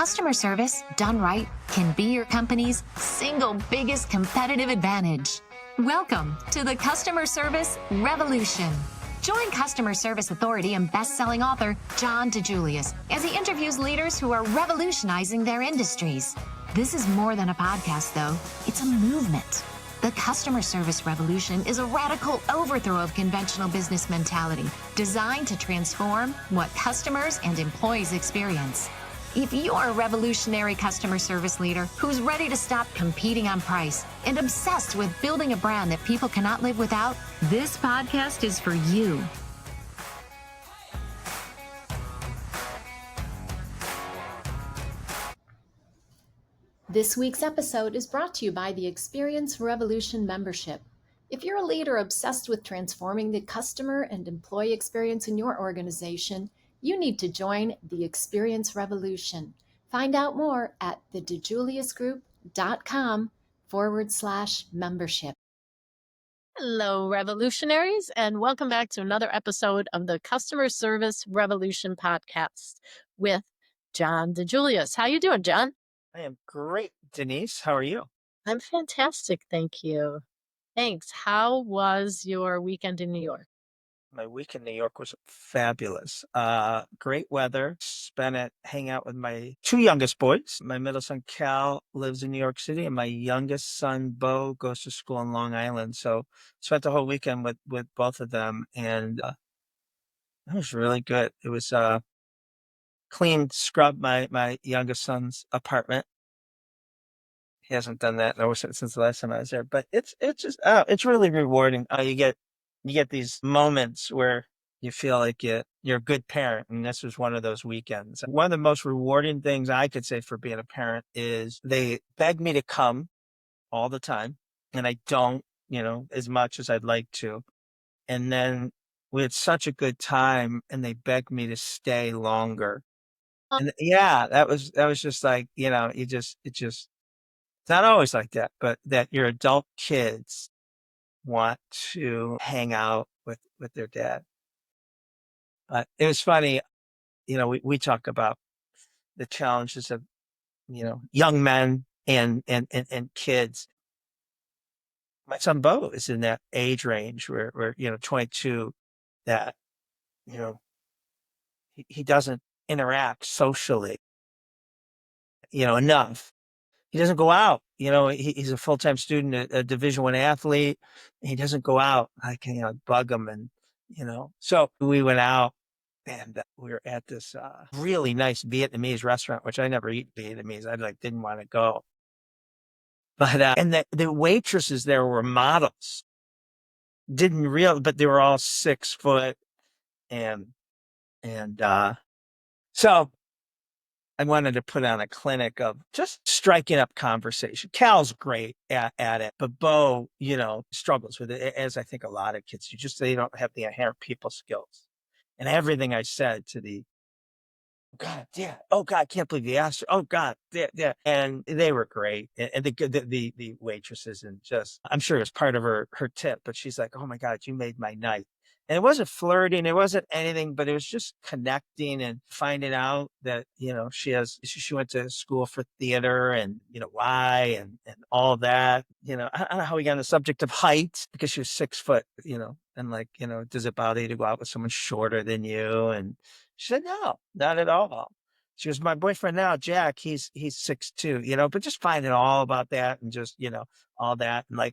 Customer service, done right, can be your company's single biggest competitive advantage. Welcome to the Customer Service Revolution. Join customer service authority and best-selling author John DeJulius as he interviews leaders who are revolutionizing their industries. This is more than a podcast, though. It's a movement. The Customer Service Revolution is a radical overthrow of conventional business mentality designed to transform what customers and employees experience. If you are a revolutionary customer service leader who's ready to stop competing on price and obsessed with building a brand that people cannot live without, this podcast is for you. This week's episode is brought to you by the Experience Revolution membership. If you're a leader obsessed with transforming the customer and employee experience in your organization, you need to join the Experience Revolution. Find out more at thedejuliusgroup.com/membership. Hello, revolutionaries, and welcome back to another episode of the Customer Service Revolution podcast with John DeJulius. How you doing, John? I am great, Denise. How are you? I'm fantastic, thank you. Thanks. How was your weekend in New York? My week in New York was fabulous. Great weather. Spent it hanging out with my two youngest boys. My middle son, Cal, lives in New York City, and my youngest son, Bo, goes to school in Long Island. So spent the whole weekend with both of them, and it was really good. It was clean, scrubbed my youngest son's apartment. He hasn't done that since the last time I was there, but it's just it's really rewarding. You get these moments where you feel like you're a good parent, and this was one of those weekends. One of the most rewarding things I could say for being a parent is they beg me to come all the time, and I don't, as much as I'd like to. And then we had such a good time, and they begged me to stay longer. And yeah, that was just like, it's not always like that, but that your adult kids want to hang out with their dad. But it was funny, we talk about the challenges of, young men and kids. My son Bo is in that age range where 22, that, he doesn't interact socially, enough. He doesn't go out. He's a full-time student, a Division I athlete. He doesn't go out. I can, bug him, and So we went out, and we were at this really nice Vietnamese restaurant, which I never eat Vietnamese. I didn't want to go, but and the waitresses there were models. But they were all 6 foot, and so I wanted to put on a clinic of just striking up conversation. Cal's great at it, but Bo, struggles with it, as I think a lot of kids do. They don't have the inherent people skills. And everything I said to God, yeah, oh God, I can't believe you asked her. Oh God, yeah, and they were great. And the waitresses, and just, I'm sure it was part of her tip, but she's like, oh my God, you made my night. And it wasn't flirting, it wasn't anything, but it was just connecting and finding out that, she went to school for theater, and, why, and all that. I don't know how we got on the subject of height, because she was 6 foot, and does it bother you to go out with someone shorter than you? And she said, no, not at all. She goes, my boyfriend now, Jack, he's 6'2", but just finding all about that, and just, all that. And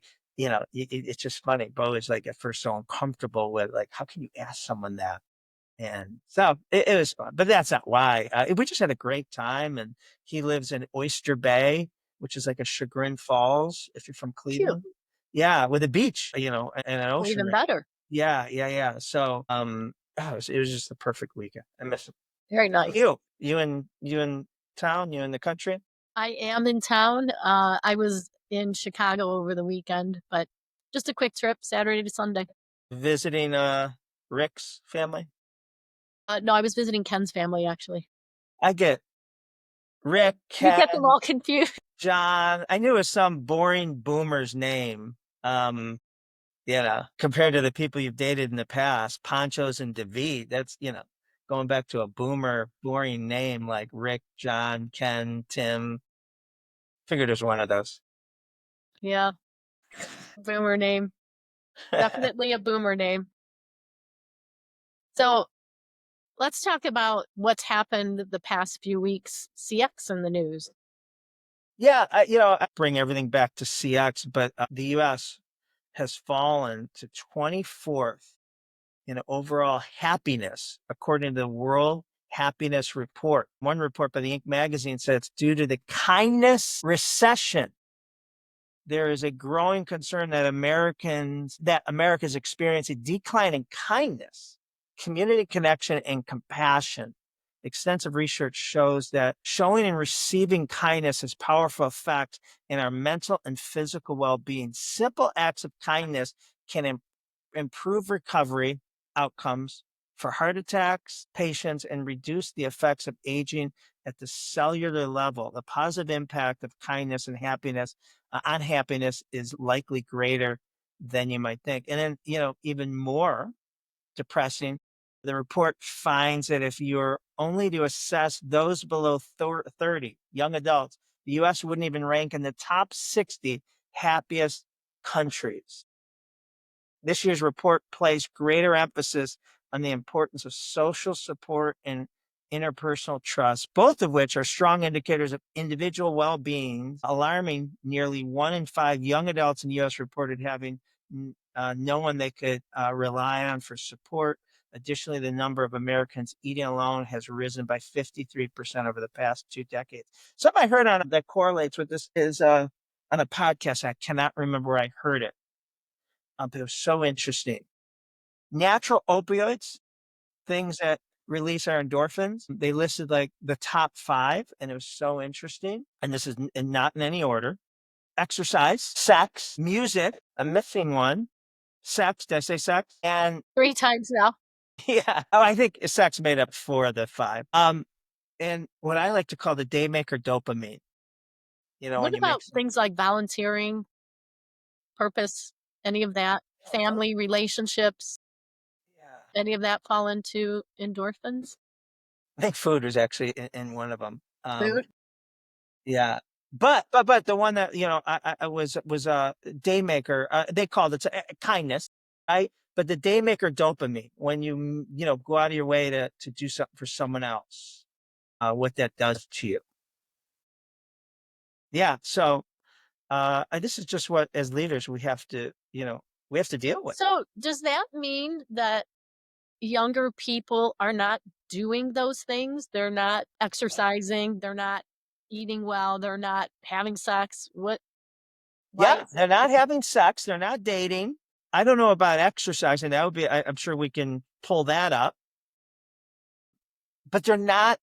it's just funny. Bo is at first so uncomfortable with how can you ask someone that? And so it was fun, but that's not why. We just had a great time, and he lives in Oyster Bay, which is a Chagrin Falls, if you're from Cleveland. Cute. Yeah, with a beach, and an ocean. Even better. Yeah. So, it was just the perfect weekend. I miss him. Very nice. You in town? You in the country? I am in town. I was in Chicago over the weekend, but just a quick trip, Saturday to Sunday. Visiting Rick's family? No, I was visiting Ken's family, actually. I get Rick, Ken, You get them all confused. John. I knew it was some boring boomer's name. Compared to the people you've dated in the past, Ponchos and David. That's, going back to a boomer, boring name like Rick, John, Ken, Tim. Figured it was one of those. Yeah, boomer name. Definitely a boomer name. So let's talk about what's happened the past few weeks. CX in the news. Yeah, I bring everything back to CX, but the U.S. has fallen to 24th in overall happiness, according to the World Happiness Report. One report by the Inc. magazine said it's due to the kindness recession. There is a growing concern that America is experiencing a decline in kindness, community connection, and compassion. Extensive research shows that showing and receiving kindness has powerful effects in our mental and physical well-being. Simple acts of kindness can improve recovery outcomes for heart attacks patients and reduce the effects of aging at the cellular level. The positive impact of kindness and happiness on happiness is likely greater than you might think. And then, even more depressing, the report finds that if you're only to assess those below 30, young adults, the US wouldn't even rank in the top 60 happiest countries. This year's report placed greater emphasis on the importance of social support and interpersonal trust, both of which are strong indicators of individual well-being. Alarming, nearly 1 in 5 young adults in the U.S. reported having no one they could rely on for support. Additionally, the number of Americans eating alone has risen by 53% over the past 2 decades. Something I heard on that correlates with this is on a podcast. I cannot remember where I heard it. It was so interesting. Natural opioids, things that release our endorphins, they listed like the top 5, and it was so interesting. And this is not in any order. Exercise, sex, music, I'm missing one. Sex, did I say sex? And 3 times now. yeah, I think sex made up 4 of the 5. And what I like to call the day maker dopamine. What When you make about things like volunteering, purpose, any of that? Family relationships, yeah, any of that fall into endorphins? I think food was actually in one of them. Food? Yeah. But the one that, I was a daymaker, they called it kindness, right? But the daymaker dopamine, when you go out of your way to do something for someone else, what that does to you. Yeah. So this is just what, as leaders, we have to deal with. So does that mean that younger people are not doing those things? They're not exercising, they're not eating well, they're not having sex? Why Yeah. is They're not having sex. They're not dating. I don't know about exercising. That would be, I'm sure we can pull that up, but they're not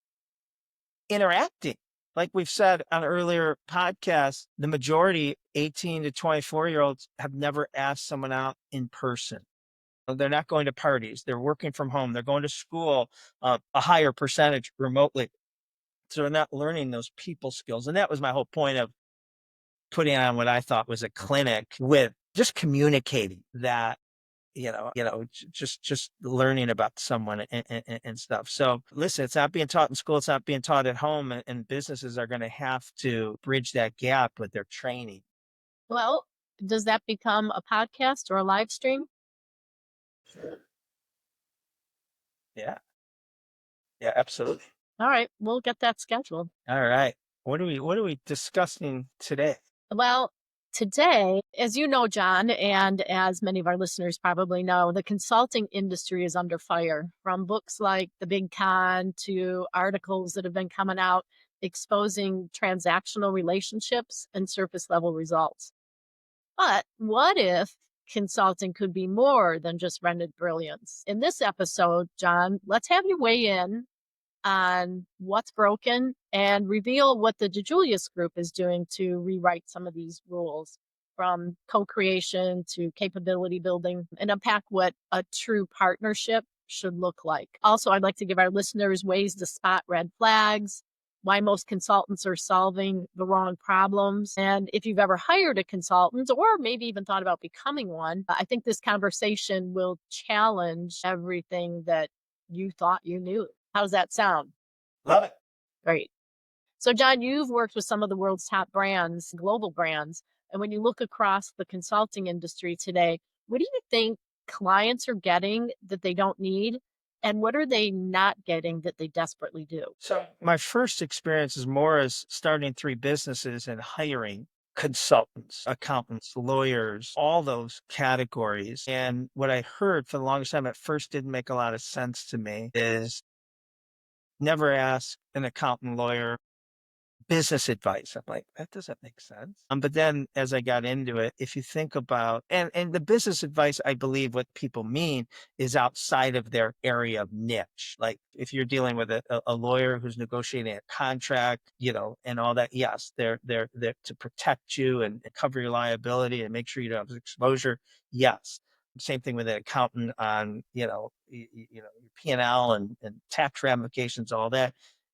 interacting. Like we've said on earlier podcasts, the majority 18 to 24-year-olds have never asked someone out in person. They're not going to parties. They're working from home. They're going to school, a higher percentage remotely. So they're not learning those people skills. And that was my whole point of putting on what I thought was a clinic with just communicating that just learning about someone and stuff. So listen, it's not being taught in school. It's not being taught at home, and businesses are going to have to bridge that gap with their training. well, does that become a podcast or a live stream? Yeah. Yeah, absolutely. All right, we'll get that scheduled. All right. What are we discussing today? Well, today, as you know, John, and as many of our listeners probably know, the consulting industry is under fire, from books like The Big Con to articles that have been coming out exposing transactional relationships and surface level results. But what if consulting could be more than just rented brilliance? In this episode, John, let's have you weigh in on what's broken and reveal what the DeJulius Group is doing to rewrite some of these rules, from co-creation to capability building, and unpack what a true partnership should look like. Also, I'd like to give our listeners ways to spot red flags, why most consultants are solving the wrong problems, and if you've ever hired a consultant or maybe even thought about becoming one, I think this conversation will challenge everything that you thought you knew. How's that sound? Love it. Great. So, John, you've worked with some of the world's top brands, global brands. And when you look across the consulting industry today, what do you think clients are getting that they don't need? And what are they not getting that they desperately do? So my first experience is more as starting three businesses and hiring consultants, accountants, lawyers, all those categories. And what I heard for the longest time at first didn't make a lot of sense to me is never ask an accountant, lawyer, business advice. I'm like, that doesn't make sense. But then as I got into it, if you think about and the business advice, I believe what people mean is outside of their area of niche. Like if you're dealing with a lawyer who's negotiating a contract, and all that, yes, they're there to protect you and cover your liability and make sure you don't have exposure. Yes. Same thing with an accountant on, your P&L and tax ramifications, all that.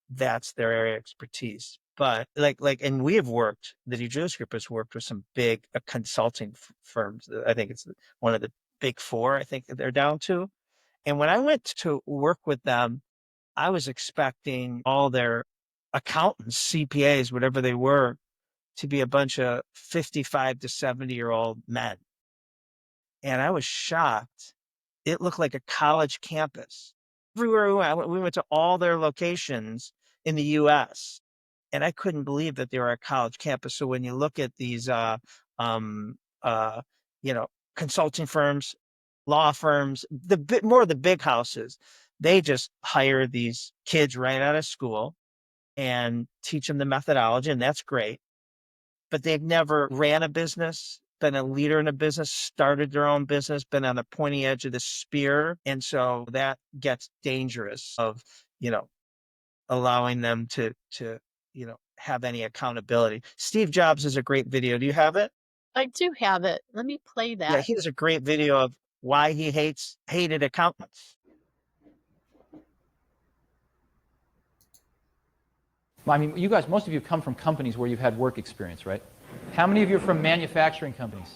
That's their area of expertise. But and we have worked, the DGOS group has worked with some big consulting firms. I think it's one of the big four, I think they're down to. And when I went to work with them, I was expecting all their accountants, CPAs, whatever they were, to be a bunch of 55 to 70-year-old men. And I was shocked. It looked like a college campus. Everywhere we went to all their locations in the US, and I couldn't believe that they were a college campus. So when you look at these, um, uh, consulting firms, law firms, more of the big houses, they just hire these kids right out of school and teach them the methodology, and that's great. But they've never ran a business, been a leader in a business, started their own business, been on the pointy edge of the spear. And so that gets dangerous of, allowing them to, have any accountability. Steve Jobs is a great video. Do you have it? I do have it. Let me play Yeah, that. he has a great video of why he hated accountants. I mean, you guys, most of you come from companies where you've had work experience, right? How many of you are from manufacturing companies?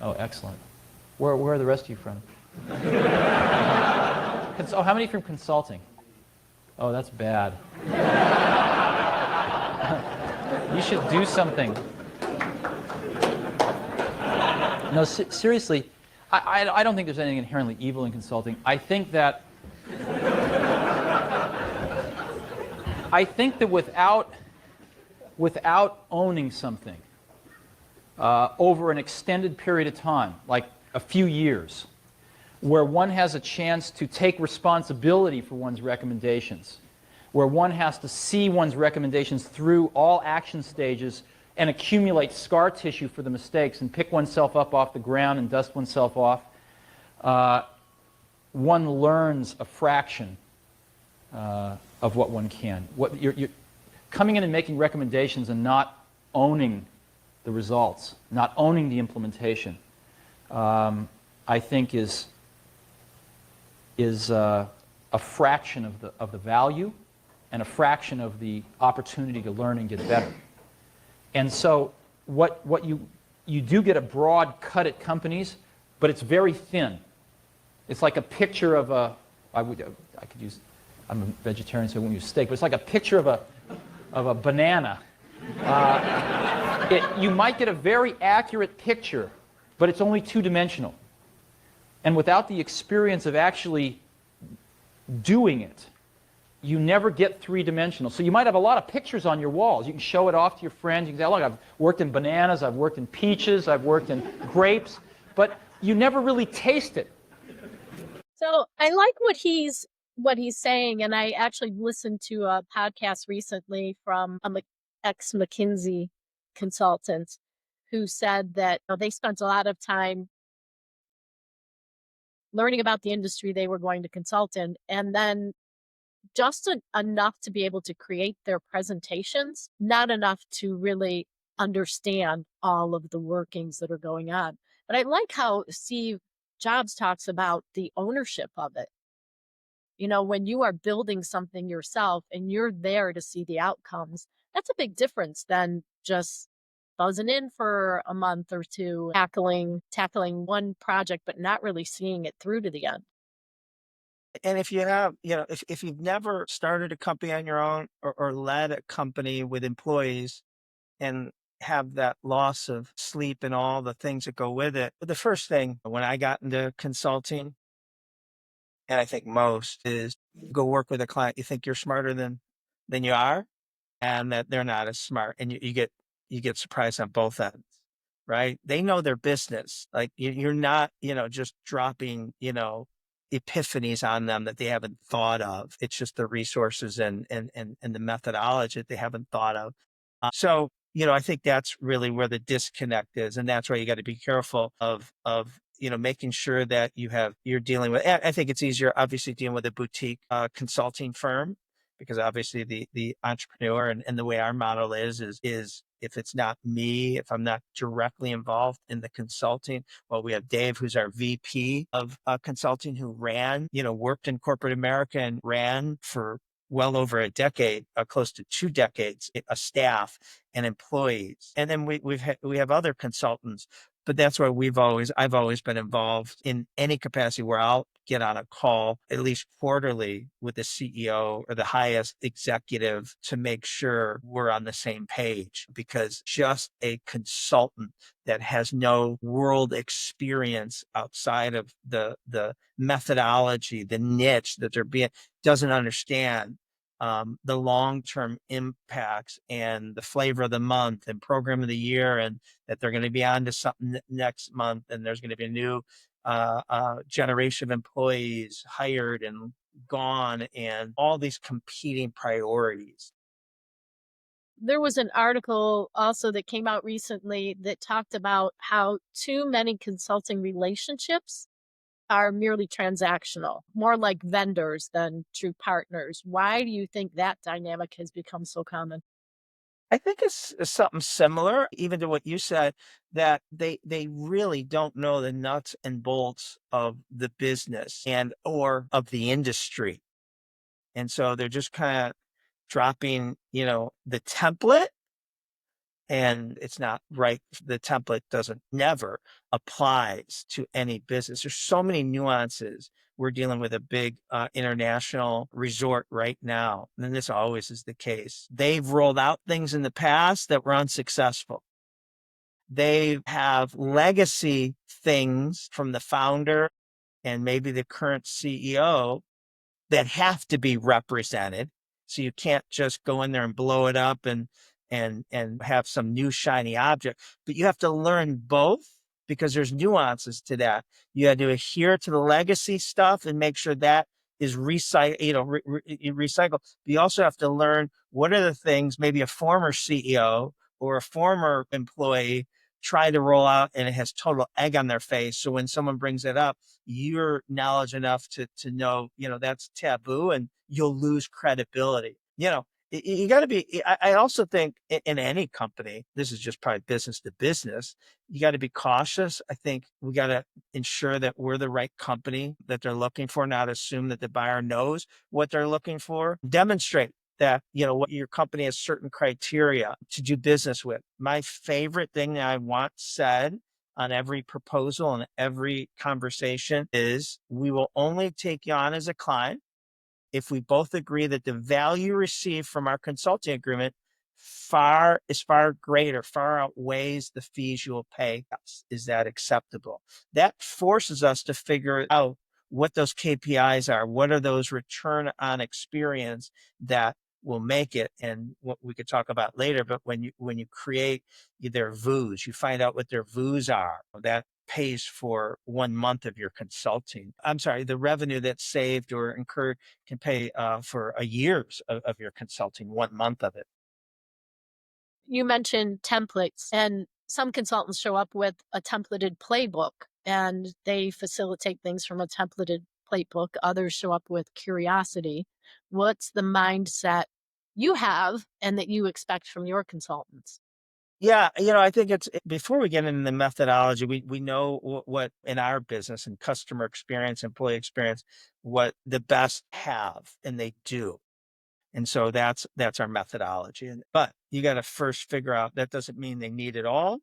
Oh, excellent. Where are the rest of you from? Oh, how many from consulting? Oh, that's bad. You should do something. No, seriously, I don't think there's anything inherently evil in consulting. I think that without owning something over an extended period of time, like a few years, where one has a chance to take responsibility for one's recommendations, where one has to see one's recommendations through all action stages and accumulate scar tissue for the mistakes and pick oneself up off the ground and dust oneself off, one learns a fraction of what one can. You're coming in and making recommendations and not owning the results, not owning the implementation, I think is a fraction of the value and a fraction of the opportunity to learn and get better. And so what you do get a broad cut at companies, but it's very thin. It's like a picture of I'm a vegetarian, so I won't use steak, but it's like a picture of a banana. You might get a very accurate picture, but it's only two-dimensional. And without the experience of actually doing it, you never get three-dimensional. So you might have a lot of pictures on your walls. You can show it off to your friends. You can say, oh, look, I've worked in bananas, I've worked in peaches, I've worked in grapes, but you never really taste it. So I like what he's saying, and I actually listened to a podcast recently from an ex-McKinsey consultant who said that they spent a lot of time learning about the industry they were going to consult in, and then just enough to be able to create their presentations, not enough to really understand all of the workings that are going on. But I like how Steve Jobs talks about the ownership of it. When you are building something yourself and you're there to see the outcomes, that's a big difference than just buzzing in for a month or two, tackling one project, but not really seeing it through to the end. And if you have, if you've never started a company on your own or led a company with employees and have that loss of sleep and all the things that go with it, the first thing when I got into consulting, and I think most, is go work with a client you think you're smarter than you are, and that they're not as smart, and you get surprised on both ends, right? They know their business. Like you're not, just dropping, epiphanies on them that they haven't thought of. It's just the resources and the methodology that they haven't thought of. So, I think that's really where the disconnect is. And that's why you got to be careful of, making sure that you're dealing with, I think it's easier, obviously, dealing with a boutique consulting firm, because obviously the entrepreneur and the way our model is if it's not me, if I'm not directly involved in the consulting, well, we have Dave, who's our VP of consulting, who worked in corporate America and ran for well over a decade, close to 2 decades, a staff and employees. And then we have other consultants, but that's why I've always been involved in any capacity where I'll get on a call at least quarterly with the CEO or the highest executive to make sure we're on the same page, because just a consultant that has no world experience outside of the methodology, the niche that they're being, doesn't understand the long-term impacts and the flavor of the month and program of the year, and that they're going to be on to something next month, and there's going to be a new generation of employees hired and gone, and all these competing priorities. There was an article also that came out recently that talked about how too many consulting relationships are merely transactional, more like vendors than true partners. Why do you think that dynamic has become so common? I think it's something similar, even to what you said, that they really don't know the nuts and bolts of the business and or of the industry. And so they're just kind of dropping, the template, and it's not right. The template doesn't never applies to any business. There's so many nuances. We're dealing with a big international resort right now, and this always is the case. They've rolled out things in the past that were unsuccessful. They have legacy things from the founder and maybe the current CEO that have to be represented. So you can't just go in there and blow it up and have some new shiny object, but you have to learn both, because there's nuances to that. You had to adhere to the legacy stuff and make sure that is recycled. But you also have to learn what are the things maybe a former CEO or a former employee try to roll out and it has total egg on their face. So when someone brings it up, you're knowledge enough to know, that's taboo, and you'll lose credibility. You got to be, I also think in any company, this is just probably business to business, you got to be cautious. I think we got to ensure that we're the right company that they're looking for, not assume that the buyer knows what they're looking for. Demonstrate that, what your company has certain criteria to do business with. My favorite thing that I want said on every proposal and every conversation is, we will only take you on as a client if we both agree that the value received from our consulting agreement is far greater, far outweighs the fees you will pay us. Is that acceptable? That forces us to figure out what those KPIs are. What are those return on experience that will make it, and what we could talk about later. But when you create their VUs, you find out what their VUs are. That pays for 1 month of your consulting. I'm sorry, the revenue that's saved or incurred can pay for a year's of your consulting, 1 month of it. You mentioned templates, and some consultants show up with a templated playbook and they facilitate things from a templated playbook. Others show up with curiosity. What's the mindset you have and that you expect from your consultants? Yeah, I think it's, before we get into the methodology, we know what in our business and customer experience, employee experience, what the best have, and they do. And so that's our methodology. But you got to first figure out, that doesn't mean they need it all.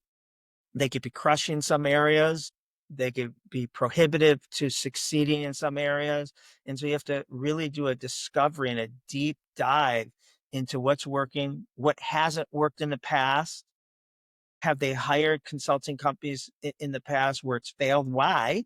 They could be crushing some areas. They could be prohibitive to succeeding in some areas. And so you have to really do a discovery and a deep dive into what's working, what hasn't worked in the past. Have they hired consulting companies in the past where it's failed? Why?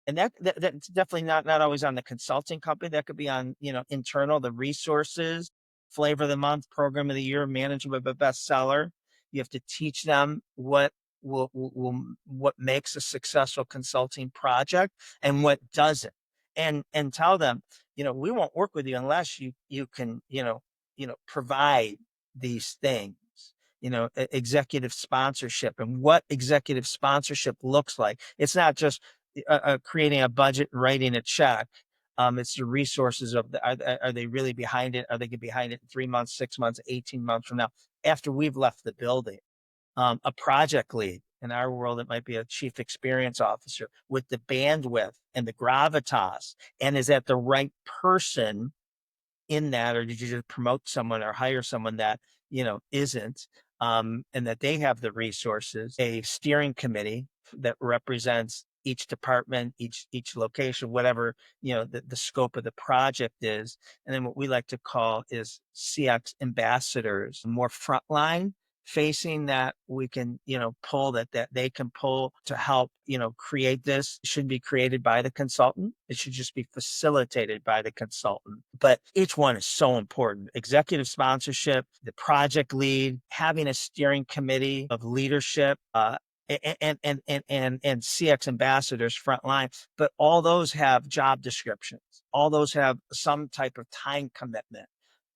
And that's definitely not always on the consulting company. That could be on, internal, the resources, flavor of the month, program of the year, management of a bestseller. You have to teach them what what makes a successful consulting project and what doesn't, and tell them, we won't work with you unless you can, provide these things. Executive sponsorship, and what executive sponsorship looks like. It's not just creating a budget and writing a check. It's the resources of are they really behind it? Are they behind it in 3 months, 6 months, 18 months from now, after we've left the building? A project lead. In our world, it might be a chief experience officer with the bandwidth and the gravitas, and is that the right person in that, or did you just promote someone or hire someone that isn't, and that they have the resources? A steering committee that represents each department, each location, whatever the scope of the project is. And then what we like to call is CX ambassadors, more frontline facing, that we can pull, that they can pull to help create. This should be created by the consultant. It should just be facilitated by the consultant, but each one is so important. Executive sponsorship, the project lead, having a steering committee of leadership, and CX ambassadors frontline. But all those have job descriptions. All those have some type of time commitment.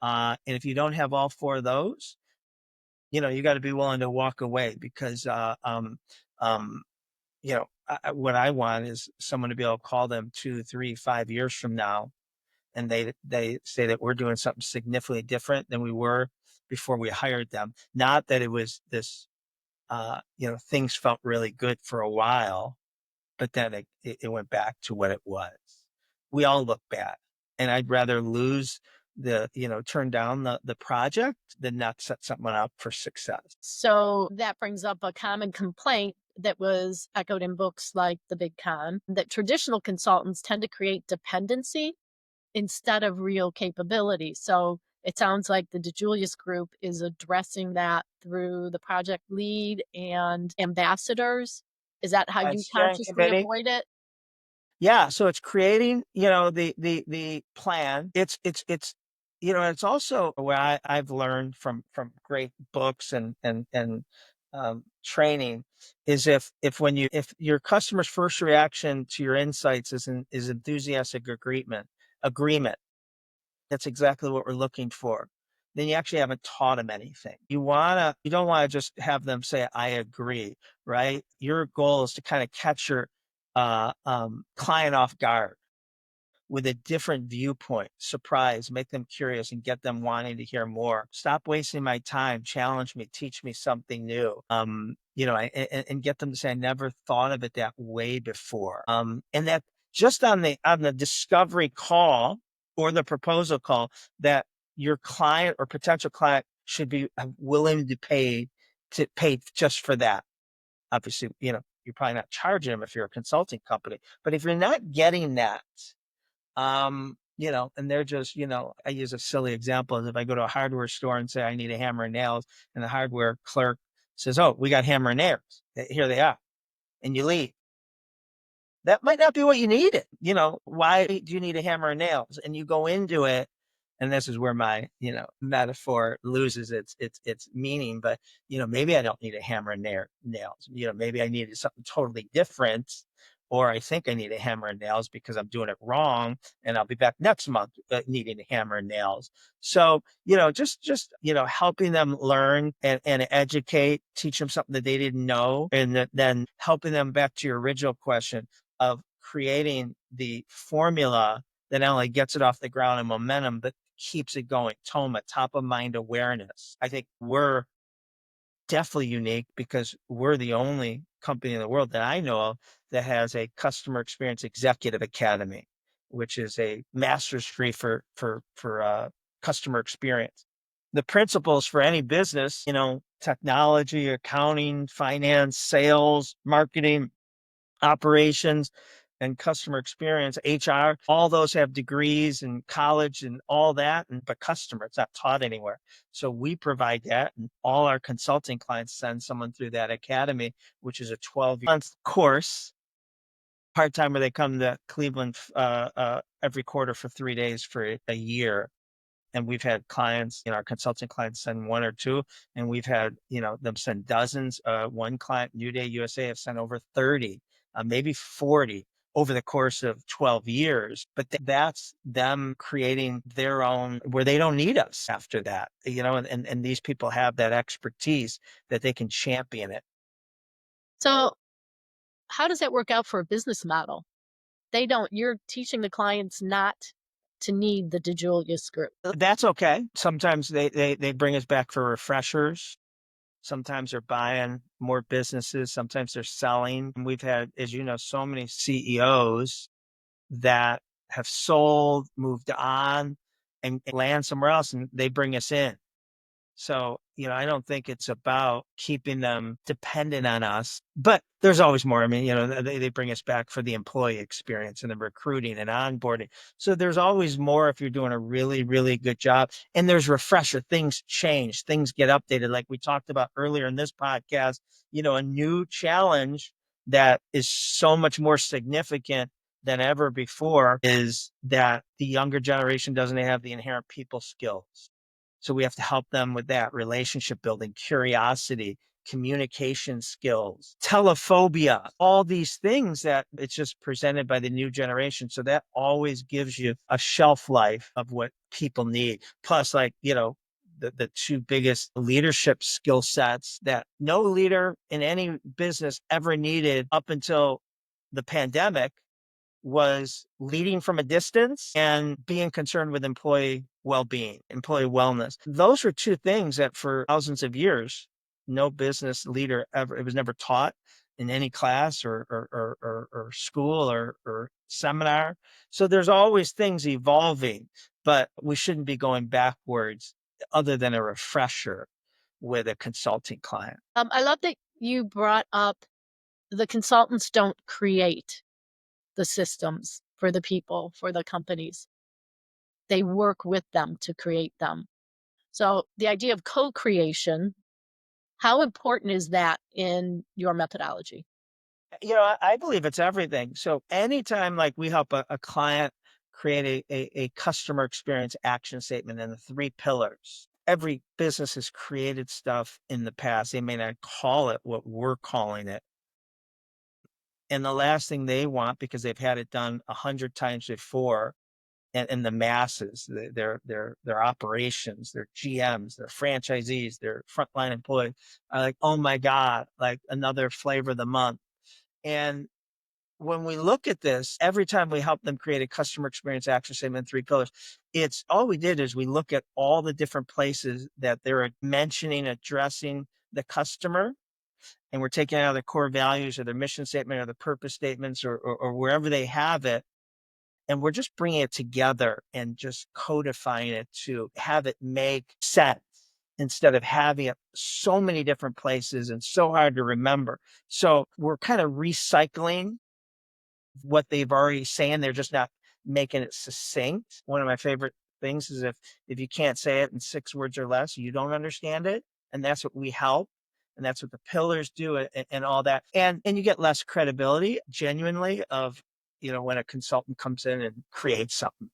And if you don't have all four of those, you got to be willing to walk away, because what I want is someone to be able to call them 2, 3, 5 years from now, and they say that we're doing something significantly different than we were before we hired them. Not that it was this, things felt really good for a while, but then it went back to what it was. We all look bad, and I'd rather lose turn down the project than not set someone up for success. So that brings up a common complaint that was echoed in books like The Big Con, that traditional consultants tend to create dependency instead of real capability. So it sounds like the DeJulius Group is addressing that through the project lead and ambassadors. Is that how you Steering consciously committee. avoid it? Yeah, so it's creating, the plan. It's also what I've learned from great books and training, is if your customer's first reaction to your insights is enthusiastic agreement, that's exactly what we're looking for, then you actually haven't taught them anything. You don't want to just have them say, I agree, right? Your goal is to kind of catch your client off guard with a different viewpoint, surprise, make them curious, and get them wanting to hear more. Stop wasting my time, challenge me, teach me something new. And get them to say, I never thought of it that way before. And that just on the discovery call or the proposal call, that your client or potential client should be willing to pay just for that. Obviously, you're probably not charging them if you're a consulting company, but if you're not getting that, and they're just, I use a silly example, is if I go to a hardware store and say I need a hammer and nails, and the hardware clerk says, oh, we got hammer and nails, here they are, and you leave. That might not be what you needed. Why do you need a hammer and nails? And you go into it, and this is where my, metaphor loses its meaning. But, maybe I don't need a hammer and nails. Maybe I needed something totally different, or I think I need a hammer and nails because I'm doing it wrong, and I'll be back next month needing a hammer and nails. So, just helping them learn and educate, teach them something that they didn't know, and then helping them, back to your original question, of creating the formula that not only gets it off the ground and momentum, but keeps it going. TOMA, top of mind awareness. I think we're definitely unique because we're the only company in the world that I know of that has a customer experience executive academy, which is a master's degree for customer experience. The principles for any business, technology, accounting, finance, sales, marketing, operations and customer experience, HR, all those have degrees in college and all that, but customer, it's not taught anywhere. So we provide that, and all our consulting clients send someone through that academy, which is a 12-month course, part-time, where they come to Cleveland every quarter for 3 days for a year. And we've had clients, our consulting clients send one or two, and we've had, them send dozens. One client, New Day USA, have sent over 30, maybe 40 over the course of 12 years. But that's them creating their own, where they don't need us after that, and these people have that expertise that they can champion it. So how does that work out for a business model? You're teaching the clients not to need the DeJulius Group. That's okay. Sometimes they bring us back for refreshers. Sometimes they're buying more businesses. Sometimes they're selling. And we've had, as you know, so many CEOs that have sold, moved on, and land somewhere else, and they bring us in. So, I don't think it's about keeping them dependent on us, but there's always more. I mean, they bring us back for the employee experience and the recruiting and onboarding. So there's always more if you're doing a really, really good job. And there's refresher. Things change, things get updated. Like we talked about earlier in this podcast, a new challenge that is so much more significant than ever before is that the younger generation doesn't have the inherent people skills. So we have to help them with that relationship building, curiosity, communication skills, telephobia, all these things that it's just presented by the new generation. So that always gives you a shelf life of what people need. Plus, the two biggest leadership skill sets that no leader in any business ever needed up until the pandemic was leading from a distance and being concerned with employee well-being, employee wellness. Those were two things that for thousands of years, no business leader ever, it was never taught in any class or school or seminar. So there's always things evolving, but we shouldn't be going backwards other than a refresher with a consulting client. I love that you brought up the consultants don't create the systems for the people, for the companies. They work with them to create them. So the idea of co-creation, how important is that in your methodology? I believe it's everything. So anytime like we help a client create a customer experience action statement and the 3 pillars, every business has created stuff in the past. They may not call it what we're calling it. And the last thing they want, because they've had it done 100 times before, and the masses, their operations, their GMs, their franchisees, their frontline employees are like, oh my God, like another flavor of the month. And when we look at this, every time we help them create a customer experience action statement, 3 pillars, it's all we did is we look at all the different places that they're mentioning, addressing the customer, and we're taking out their core values or their mission statement or the purpose statements or wherever they have it. And we're just bringing it together and just codifying it to have it make sense instead of having it so many different places and so hard to remember. So we're kind of recycling what they've already saying. They're just not making it succinct. One of my favorite things is if you can't say it in 6 words or less, you don't understand it. And that's what we help. And that's what the pillars do and all that. And you get less credibility genuinely of, when a consultant comes in and creates something.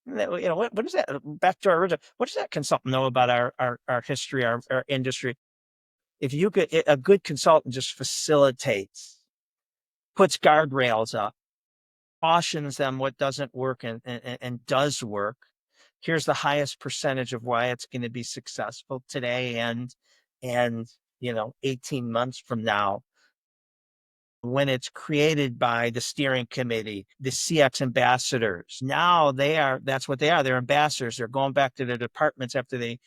What is that? Back to our original, what does that consultant know about our history, our industry? If you could, a good consultant just facilitates, puts guardrails up, cautions them what doesn't work and does work. Here's the highest percentage of why it's going to be successful today and 18 months from now. When it's created by the steering committee, the CX ambassadors, now that's what they are. They're ambassadors. They're going back to their departments after they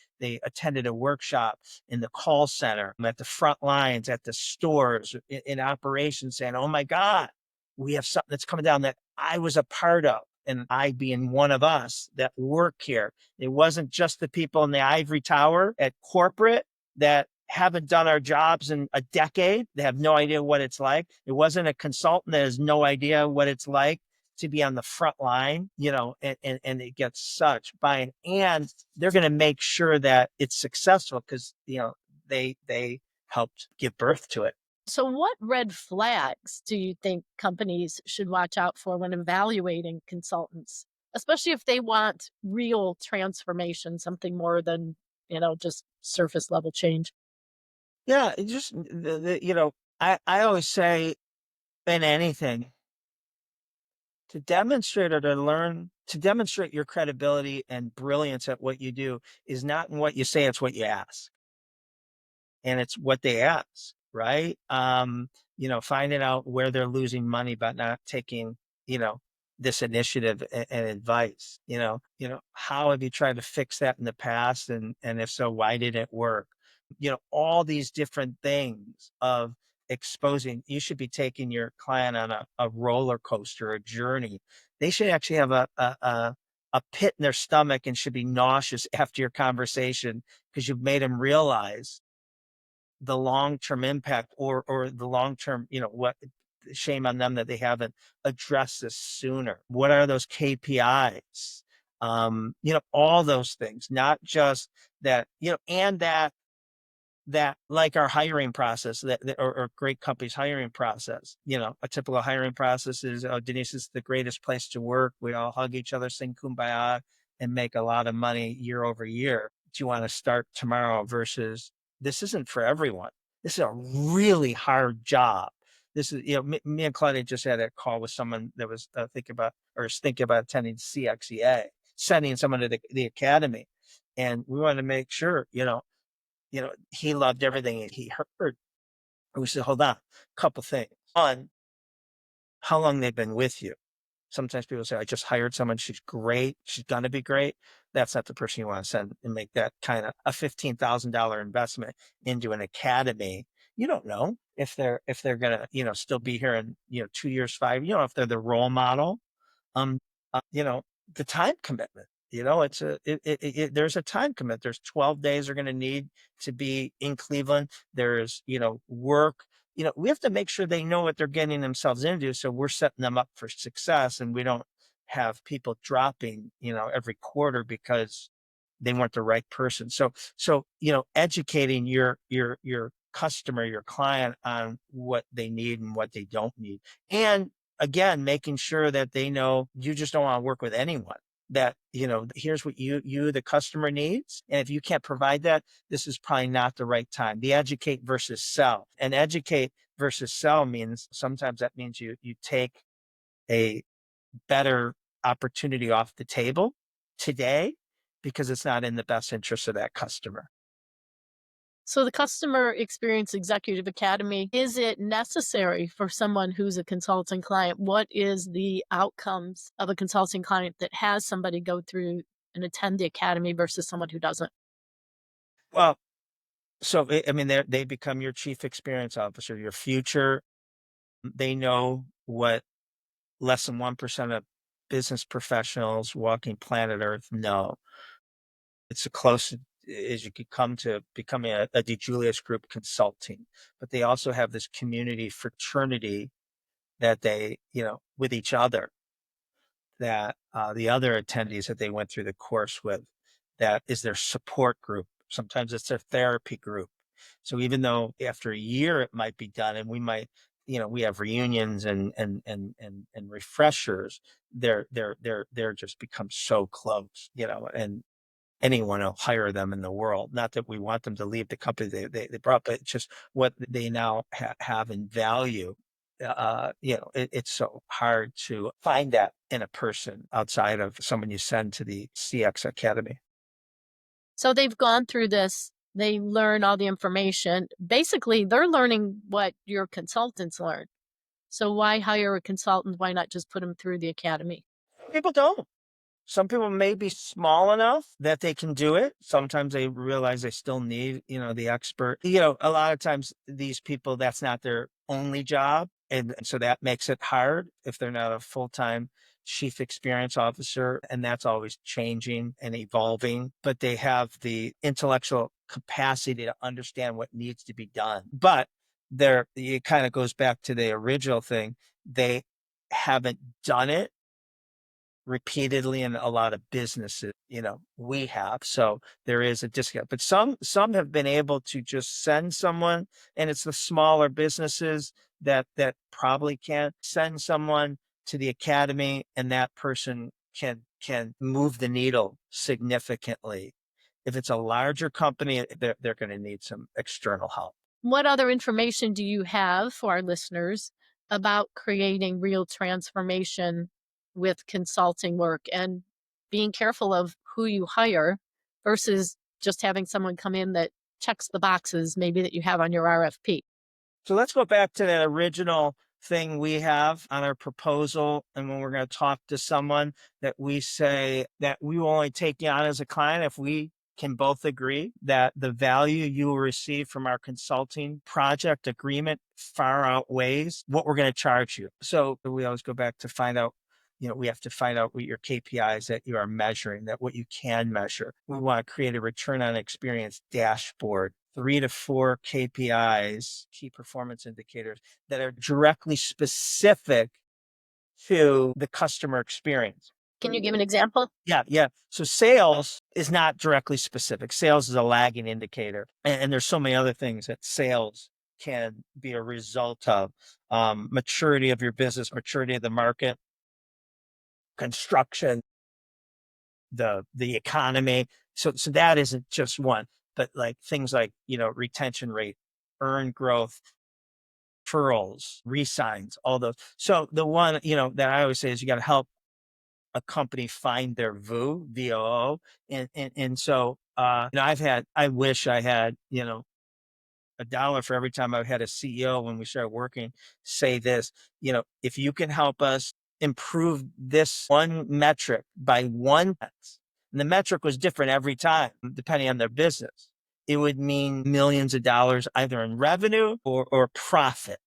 attended a workshop in the call center, at the front lines, at the stores, in operations, saying, oh my God, we have something that's coming down that I was a part of. And I being one of us that work here. It wasn't just the people in the ivory tower at corporate that haven't done our jobs in a decade. They have no idea what it's like. It wasn't a consultant that has no idea what it's like to be on the front line, and it gets such buy-in, and they're going to make sure that it's successful because, they helped give birth to it. So, what red flags do you think companies should watch out for when evaluating consultants, especially if they want real transformation, something more than, just surface level change? Yeah, it just, I always say in anything, to demonstrate or to learn, to demonstrate your credibility and brilliance at what you do is not in what you say, it's what you ask. And it's what they ask, right? Finding out where they're losing money by not taking, this initiative and advice, how have you tried to fix that in the past? And if so, why did it work? All these different things of exposing, you should be taking your client on a roller coaster, a journey. They should actually have a pit in their stomach and should be nauseous after your conversation because you've made them realize the long-term impact or the long-term, what shame on them that they haven't addressed this sooner. What are those KPIs? All those things, not just that, and that like our hiring process or great companies hiring process, a typical hiring process is, oh, Denise is the greatest place to work. We all hug each other, sing Kumbaya, and make a lot of money year over year. Do you want to start tomorrow versus this isn't for everyone. This is a really hard job. This is, me and Claudia just had a call with someone that was thinking about attending CXEA, sending someone to the academy. And we wanted to make sure, he loved everything he heard. And we said, hold on, a couple things. One, how long they've been with you. Sometimes people say, I just hired someone. She's great. She's going to be great. That's not the person you want to send and make that kind of a $15,000 investment into an academy. You don't know if they're going to, still be here in, 2 years, 5, if they're the role model. Um, the time commitment, there's a time commitment. There's 12 days they're going to need to be in Cleveland. There's, work. We have to make sure they know what they're getting themselves into. So we're setting them up for success and we don't have people dropping, every quarter because they weren't the right person. So, educating your customer, your client on what they need and what they don't need. And again, making sure that they know you just don't want to work with anyone. That, here's what you, the customer needs. And if you can't provide that, this is probably not the right time. The educate versus sell. And educate versus sell means sometimes that means you take a better opportunity off the table today because it's not in the best interest of that customer. So, the Customer Experience Executive Academy, is it necessary for someone who's a consulting client? What is the outcomes of a consulting client that has somebody go through and attend the academy versus someone who doesn't? Well, so I mean, they become your chief experience officer, your future. They know what less than 1% of business professionals walking planet Earth know. It's the closest as you could come to becoming a DeJulius Group consulting. But they also have this community fraternity that they, with each other, that the other attendees that they went through the course with, that is their support group. Sometimes it's their therapy group. So even though after a year it might be done and we might, we have reunions and refreshers, they're just become so close, and anyone will hire them in the world. Not that we want them to leave the company they brought, but it's just what they now have in value. It's so hard to find that in a person outside of someone you send to the CX Academy. So, they've gone through this, they learn all the information. Basically, they're learning what your consultants learn. So, why hire a consultant? Why not just put them through the academy? People don't. Some people may be small enough that they can do it. Sometimes they realize they still need, the expert. A lot of times these people, that's not their only job. And so that makes it hard if they're not a full-time chief experience officer. And that's always changing and evolving. But they have the intellectual capacity to understand what needs to be done. But it kind of goes back to the original thing. They haven't done it repeatedly in a lot of businesses, we have. So there is a discount, but some have been able to just send someone, and it's the smaller businesses that probably can't send someone to the academy, and that person can move the needle significantly. If it's a larger company, they're going to need some external help. What other information do you have for our listeners about creating real transformation with consulting work and being careful of who you hire versus just having someone come in that checks the boxes maybe that you have on your RFP? So let's go back to that original thing we have on our proposal. And when we're going to talk to someone, that we say that we will only take you on as a client if we can both agree that the value you will receive from our consulting project agreement far outweighs what we're going to charge you. So we always go back to find out, we have to find out what your KPIs that you are measuring, that what you can measure. We want to create a return on experience dashboard, 3 to 4 KPIs, key performance indicators, that are directly specific to the customer experience. Can you give an example? Yeah. So sales is not directly specific. Sales is a lagging indicator. And there's so many other things that sales can be a result of. Maturity of your business, maturity of the market, construction, the economy. So that isn't just one, but like things like, retention rate, earn growth, referrals, re-signs, all those. So the one, that I always say is you got to help a company find their VOO. And so, I wish I had, $1 for every time I've had a CEO when we started working say this, if you can help us improve this one metric by 1%, and the metric was different every time, depending on their business, it would mean millions of dollars either in revenue or profit.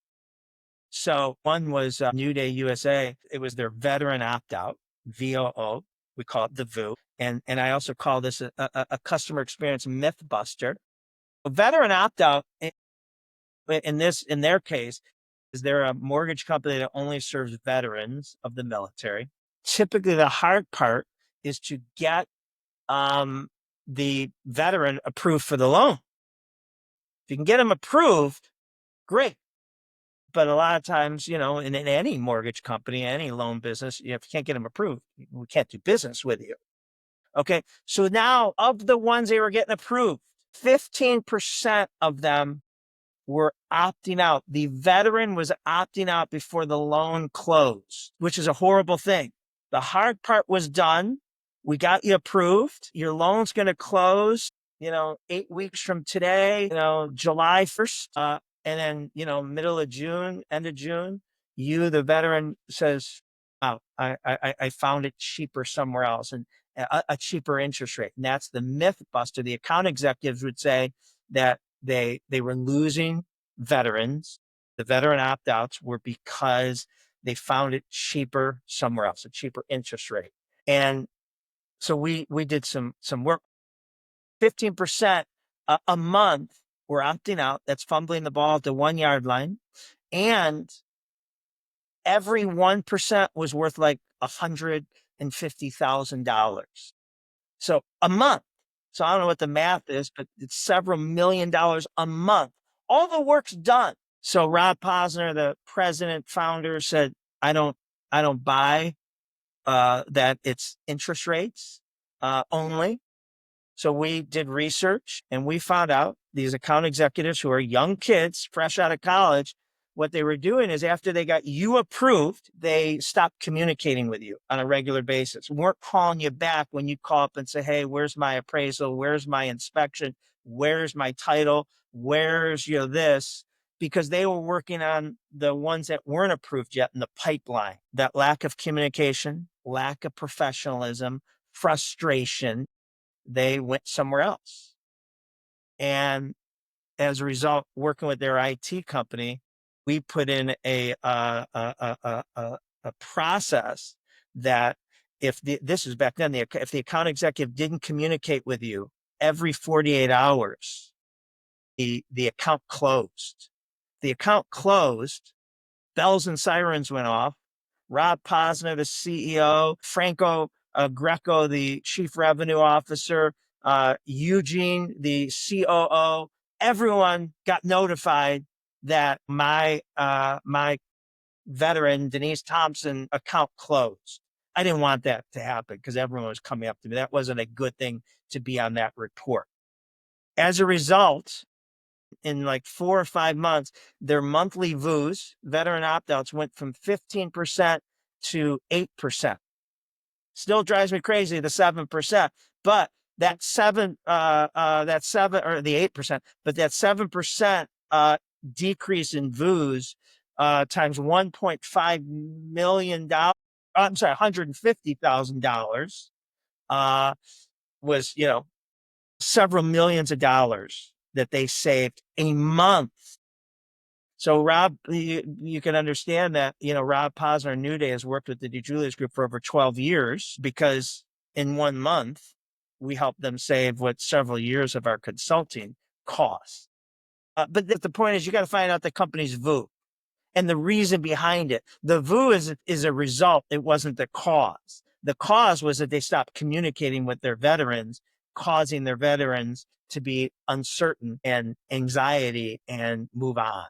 So one was New Day USA. It was their veteran opt-out, VOO. We call it the VOO. And I also call this a customer experience myth buster. A veteran opt-out in their case is they're a mortgage company that only serves veterans of the military. Typically, the hard part is to get the veteran approved for the loan. If you can get them approved, great. But a lot of times, in any mortgage company, any loan business, if you can't get them approved, we can't do business with you. Okay. So now of the ones they were getting approved, 15% of them were opting out. The veteran was opting out before the loan closed, which is a horrible thing. The hard part was done. We got you approved. Your loan's going to close, 8 weeks from today, July 1st. And then, middle of June, end of June, the veteran says, oh, I found it cheaper somewhere else, and a cheaper interest rate. And that's the myth buster. The account executives would say that they were losing veterans. The veteran opt-outs were because they found it cheaper somewhere else, a cheaper interest rate. And so we did some work. 15% a month were opting out. That's fumbling the ball at the 1 yard line. And every 1% was worth like $150,000. So a month. So I don't know what the math is, but it's several $1 million a month. All the work's done. So Rob Posner, the president, founder, said, I don't buy that it's interest rates only. So we did research and we found out these account executives who are young kids, fresh out of college, what they were doing is after they got you approved, they stopped communicating with you on a regular basis. Weren't calling you back when you call up and say, hey, where's my appraisal? Where's my inspection? Where's my title? Where's this? Because they were working on the ones that weren't approved yet in the pipeline. That lack of communication, lack of professionalism, frustration, they went somewhere else. And as a result, working with their IT company, we put in a process that this was back then, if the account executive didn't communicate with you every 48 hours, the account closed. The account closed, bells and sirens went off. Rob Posner, the CEO, Franco Greco, the chief revenue officer, Eugene, the COO, everyone got notified that my veteran Denise Thompson account closed. I didn't want that to happen because everyone was coming up to me. That wasn't a good thing to be on that report. As a result, in like 4 or 5 months, their monthly VUs, veteran opt-outs, went from 15% to 8%. Still drives me crazy, the 7%, but that 7 or the 8%, but that 7% decrease in VUs times $1.5 million, I'm sorry, $150,000 was, several millions of dollars that they saved a month. So Rob, you can understand that, Rob Posner, New Day, has worked with the DeJulius Group for over 12 years because in 1 month, we helped them save what several years of our consulting costs. But the point is, you got to find out the company's VU and the reason behind it. The VU is a result. It wasn't the cause. The cause was that they stopped communicating with their veterans, causing their veterans to be uncertain and anxiety and move on.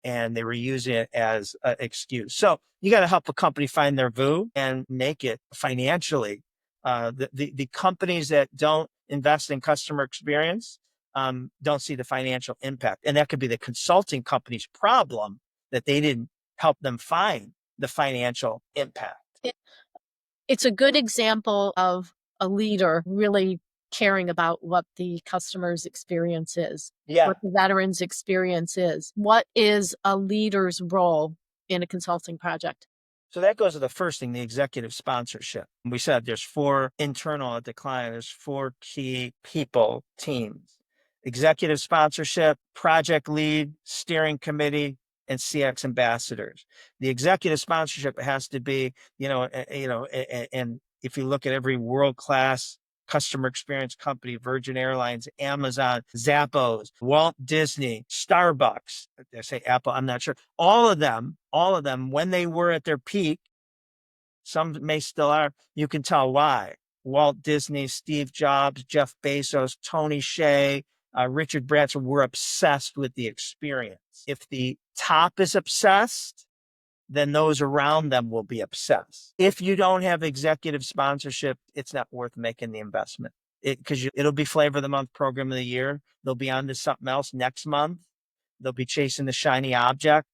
And they were using it as an excuse. So you got to help a company find their VU and make it financially. The companies that don't invest in customer experience don't see the financial impact. And that could be the consulting company's problem, that they didn't help them find the financial impact. It's a good example of a leader really caring about what the customer's experience is, what the veteran's experience is. What is a leader's role in a consulting project? So that goes to the first thing, the executive sponsorship. We said there's 4 internal at the client, there's 4 key people, teams. Executive sponsorship, project lead, steering committee, and CX ambassadors. The executive sponsorship has to be, and if you look at every world-class customer experience company, Virgin Airlines, Amazon, Zappos, Walt Disney, Starbucks, did I say Apple? I'm not sure. All of them, when they were at their peak, some may still are, you can tell why. Walt Disney, Steve Jobs, Jeff Bezos, Tony Hsieh, Richard Branson were obsessed with the experience. If the top is obsessed, then those around them will be obsessed. If you don't have executive sponsorship, it's not worth making the investment. Because it'll be flavor of the month, program of the year. They'll be on to something else next month. They'll be chasing the shiny object.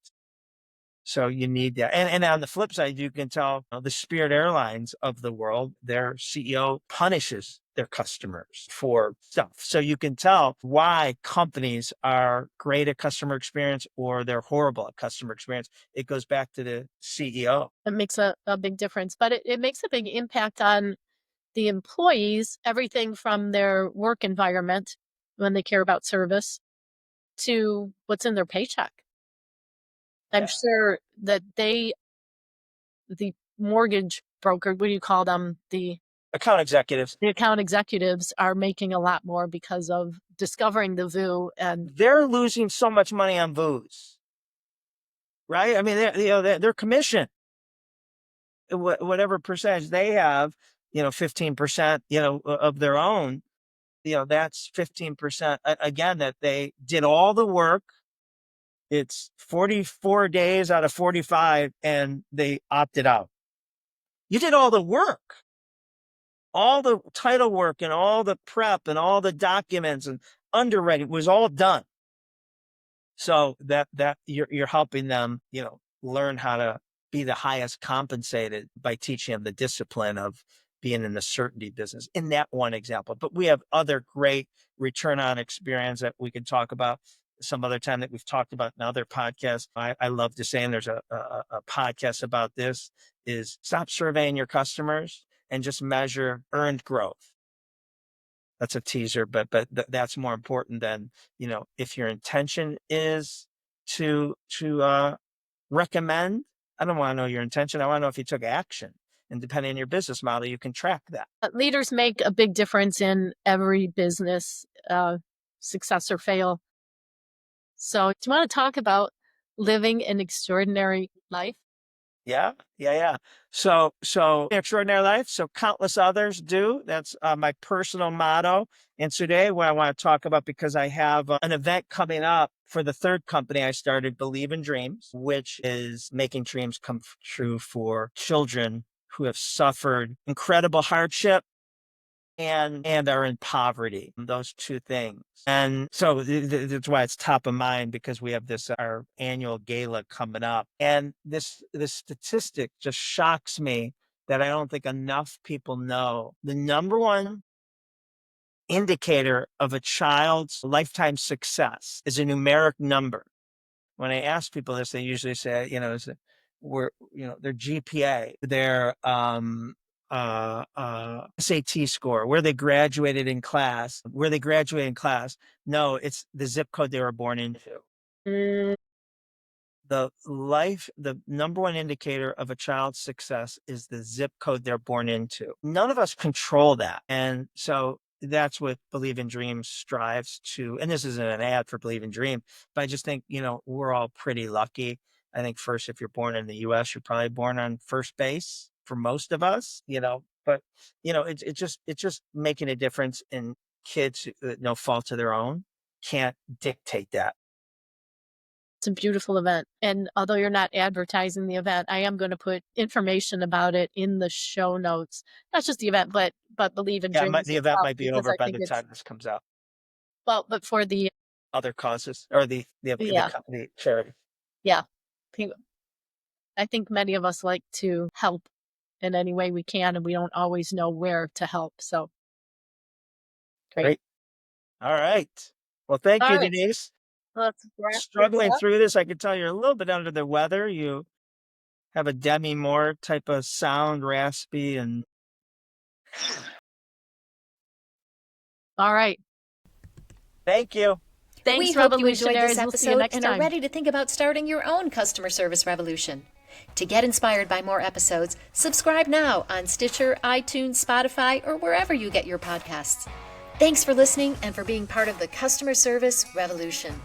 So you need that. And on the flip side, you can tell the Spirit Airlines of the world, their CEO punishes their customers for stuff. So you can tell why companies are great at customer experience or they're horrible at customer experience. It goes back to the CEO. It makes a big difference, but it makes a big impact on the employees, everything from their work environment when they care about service to what's in their paycheck. I'm sure that the mortgage broker, what do you call them? The account executives. The account executives are making a lot more because of discovering the VU, and they're losing so much money on VUs, right? I mean, they're commission, whatever percentage they have, 15%, of their own, that's 15%. Again, that they did all the work. It's 44 days out of 45 and they opted out. You did all the work, all the title work and all the prep and all the documents and underwriting was all done. So that you're helping them, learn how to be the highest compensated by teaching them the discipline of being in the certainty business in that one example. But we have other great return on experience that we can talk about some other time that we've talked about in other podcasts. I love to say, and there's a podcast about this, is stop surveying your customers and just measure earned growth. That's a teaser, but that's more important than, if your intention is to recommend, I don't want to know your intention. I want to know if you took action. And depending on your business model, you can track that. Leaders make a big difference in every business, success or fail. So do you want to talk about living an extraordinary life? Yeah. So extraordinary life. So countless others do. That's my personal motto. And today, what I want to talk about, because I have an event coming up for the third company I started, Believe in Dreams, which is making dreams come true for children who have suffered incredible hardship and are in poverty. Those two things. And so that's why it's top of mind, because we have this our annual gala coming up. And this statistic just shocks me that I don't think enough people know. The number one indicator of a child's lifetime success is a numeric number. When I ask people this, they usually say, their GPA, their SAT score, where they graduated in class, No, it's the zip code they were born into. The number one indicator of a child's success is the zip code they're born into. None of us control that. And so that's what Believe in Dreams strives to. And this isn't an ad for Believe in Dream, but I just think, we're all pretty lucky. I think first, if you're born in the US, you're probably born on first base for most of us, but it's just making a difference in kids, no fault of their own, can't dictate that. It's a beautiful event. And although you're not advertising the event, I am going to put information about it in the show notes. Not just the event, but Believe in Dreams. The event might be over by the time this comes out. Well, but for the other causes or the charity. Yeah. I think many of us like to help in any way we can, and we don't always know where to help. So great. All right. Well, thank you, right, Denise. Let's struggling through this. I can tell you're a little bit under the weather. You have a Demi Moore type of sound, raspy and. All right. Thank you. Thanks, we hope you enjoyed this episode we'll see you next time. Are ready to think about starting your own customer service revolution. To get inspired by more episodes, subscribe now on Stitcher, iTunes, Spotify, or wherever you get your podcasts. Thanks for listening and for being part of the customer service revolution.